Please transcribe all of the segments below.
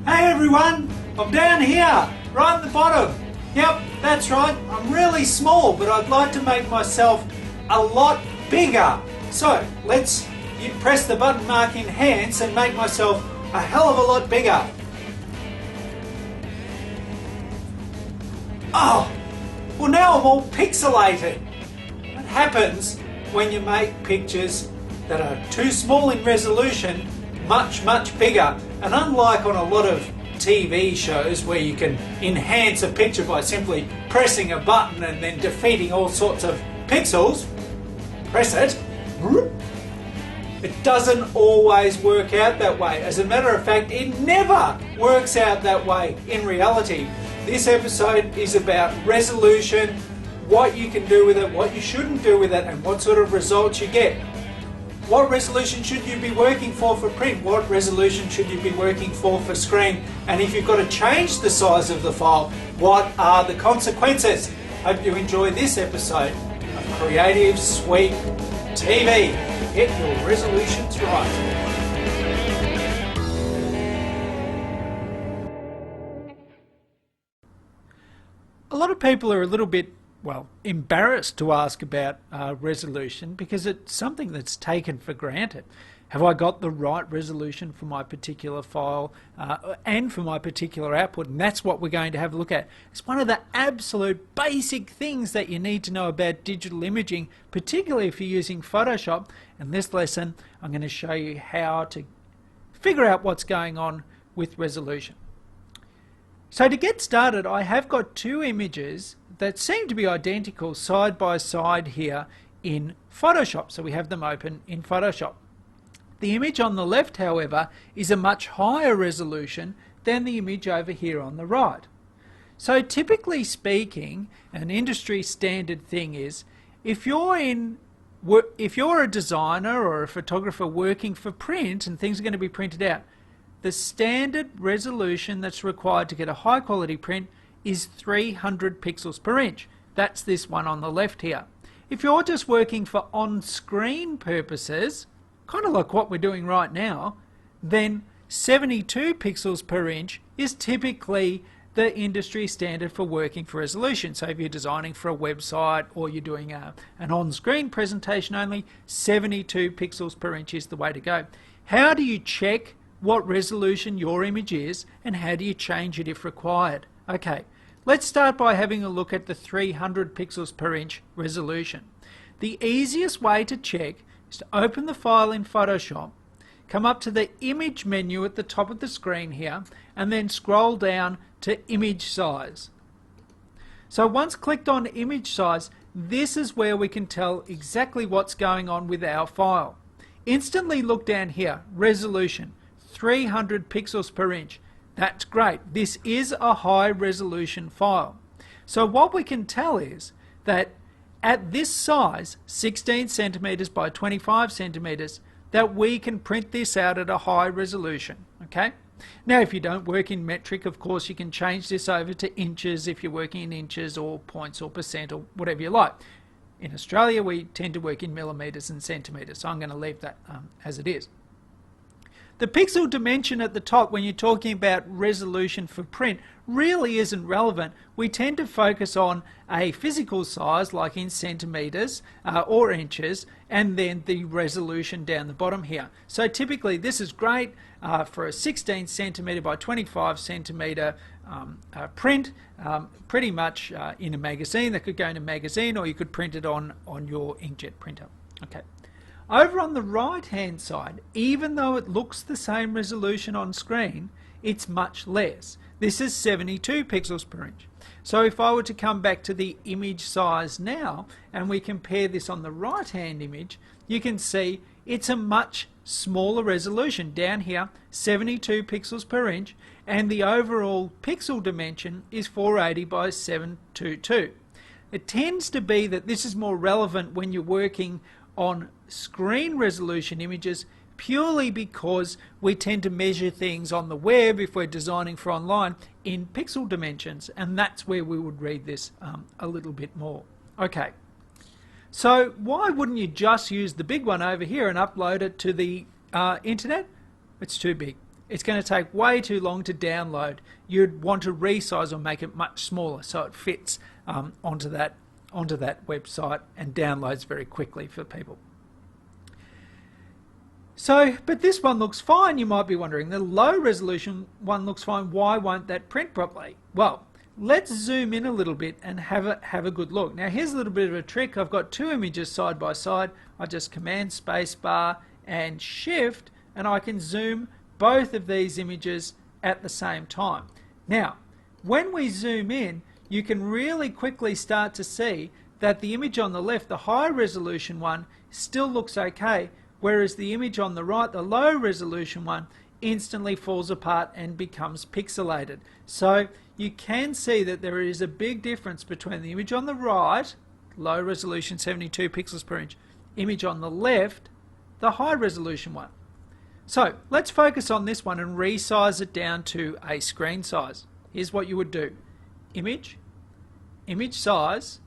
Hey everyone, I'm down here, right at the bottom. Yep, that's right, I'm really small, but I'd like to make myself a lot bigger. So, you press the button mark enhance and make myself a hell of a lot bigger. Oh, well now I'm all pixelated. What happens when you make pictures that are too small in resolution much bigger? And unlike on a lot of TV shows where you can enhance a picture by simply pressing a button and then defeating all sorts of pixels, press it, it doesn't always work out that way. As a matter of fact, it never works out that way in reality. This episode is about resolution, what you can do with it, what you shouldn't do with it, and what sort of results you get. What resolution should you be working for print? What resolution should you be working for screen? And if you've got to change the size of the file, what are the consequences? Hope you enjoy this episode of Creative Suite TV. Get your resolutions right. A lot of people are a little bit embarrassed to ask about resolution because it's something that's taken for granted. Have I got the right resolution for my particular file and for my particular output? And that's what we're going to have a look at. It's one of the absolute basic things that you need to know about digital imaging, particularly if you're using Photoshop. In this lesson, I'm going to show you how to figure out what's going on with resolution. So to get started, I have got two images that seem to be identical side by side here in Photoshop. So we have them open in Photoshop. The image on the left, however, is a much higher resolution than the image over here on the right. So typically speaking, an industry standard thing is if you're a designer or a photographer working for print and things are going to be printed out, the standard resolution that's required to get a high quality print is 300 pixels per inch. That's this one on the left here. If you're just working for on-screen purposes, kind of like what we're doing right now, then 72 pixels per inch is typically the industry standard for working for resolution. So if you're designing for a website or you're doing an on-screen presentation only, 72 pixels per inch is the way to go. How do you check what resolution your image is and how do you change it if required? Okay, let's start by having a look at the 300 pixels per inch resolution. The easiest way to check is to open the file in Photoshop, come up to the image menu at the top of the screen here, and then scroll down to image size. So once clicked on image size, this is where we can tell exactly what's going on with our file. Instantly look down here, resolution, 300 pixels per inch. That's great. This is a high resolution file. So what we can tell is that at this size, 16 centimeters by 25 centimeters, that we can print this out at a high resolution. Okay? Now if you don't work in metric, of course you can change this over to inches if you're working in inches or points or percent or whatever you like. In Australia we tend to work in millimeters and centimeters, so I'm going to leave that as it is. The pixel dimension at the top when you're talking about resolution for print really isn't relevant. We tend to focus on a physical size like in centimeters or inches and then the resolution down the bottom here. So typically this is great for a 16 centimeter by 25 centimeter print, pretty much in a magazine. That could go in a magazine or you could print it on your inkjet printer. Okay. Over on the right hand side, even though it looks the same resolution on screen, it's much less. This is 72 pixels per inch. So if I were to come back to the image size now and we compare this on the right hand image, you can see it's a much smaller resolution. Down here, 72 pixels per inch, and the overall pixel dimension is 480 by 722. It tends to be that this is more relevant when you're working on screen resolution images purely because we tend to measure things on the web if we're designing for online in pixel dimensions, and that's where we would read this a little bit more. Okay, so why wouldn't you just use the big one over here and upload it to the internet? It's too big. it's going to take way too long to download. You'd want to resize or make it much smaller so it fits onto that website and downloads very quickly for people. So, but this one looks fine, you might be wondering. The low resolution one looks fine. Why won't that print properly? Well, let's zoom in a little bit and have a good look. Now here's a little bit of a trick. I've got two images side by side. I just Command Space Bar and Shift, and I can zoom both of these images at the same time. Now, when we zoom in, you can really quickly start to see that the image on the left, the high resolution one, still looks okay, whereas the image on the right, the low resolution one, instantly falls apart and becomes pixelated. So you can see that there is a big difference between the image on the right, low resolution 72 pixels per inch, image on the left, the high resolution one. So let's focus on this one and resize it down to a screen size. Here's what you would do. Image, image size,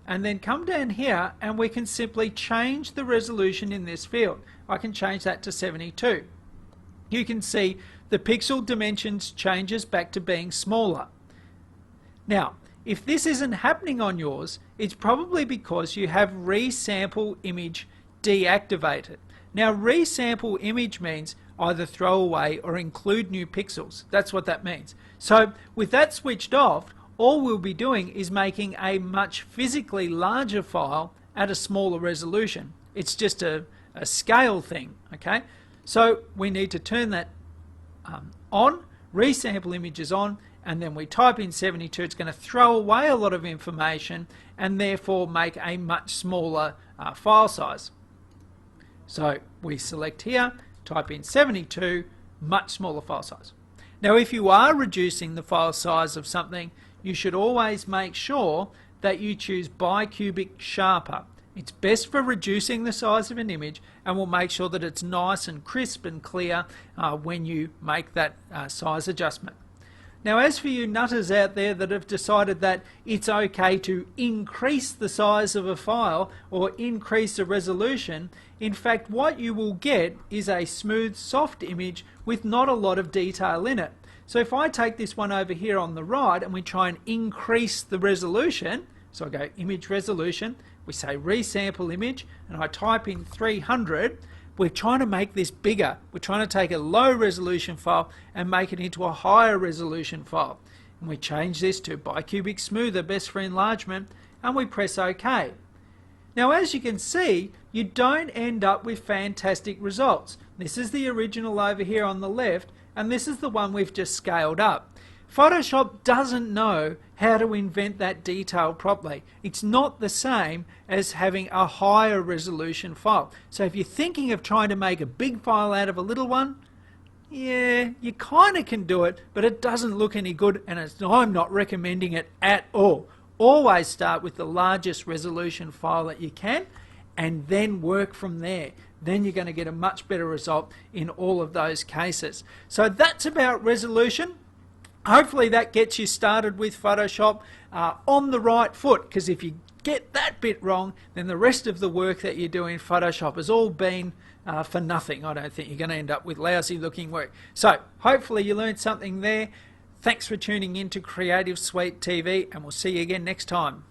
and then come down here and we can simply change the resolution in this field. I can change that to 72. You can see the pixel dimensions changes back to being smaller. Now, if this isn't happening on yours, it's probably because you have resample image deactivated. Now, resample image means either throw away or include new pixels. That's what that means. So with that switched off, all we'll be doing is making a much physically larger file at a smaller resolution. It's just a scale thing, okay? So we need to turn that on, resample images on, and then we type in 72. It's going to throw away a lot of information and therefore make a much smaller file size. So we select here, type in 72, much smaller file size. Now if you are reducing the file size of something, you should always make sure that you choose bicubic sharper. It's best for reducing the size of an image and will make sure that it's nice and crisp and clear when you make that size adjustment. Now as for you nutters out there that have decided that it's okay to increase the size of a file or increase the resolution, in fact what you will get is a smooth soft image with not a lot of detail in it. So if I take this one over here on the right and we try and increase the resolution, so I go image resolution, we say resample image, and I type in 300, we're trying to make this bigger. We're trying to take a low resolution file and make it into a higher resolution file. And we change this to bicubic smoother, best for enlargement, and we press OK. Now as you can see, you don't end up with fantastic results. This is the original over here on the left, and this is the one we've just scaled up. Photoshop doesn't know how to invent that detail properly. It's not the same as having a higher resolution file. So if you're thinking of trying to make a big file out of a little one, yeah, you kind of can do it, but it doesn't look any good, and I'm not recommending it at all. Always start with the largest resolution file that you can and then work from there. Then you're going to get a much better result in all of those cases. So that's about resolution. Hopefully that gets you started with Photoshop on the right foot, because if you get that bit wrong, then the rest of the work that you do in Photoshop has all been for nothing. I don't think you're going to end up with lousy looking work. So hopefully you learned something there. Thanks for tuning in to Creative Suite TV, and we'll see you again next time.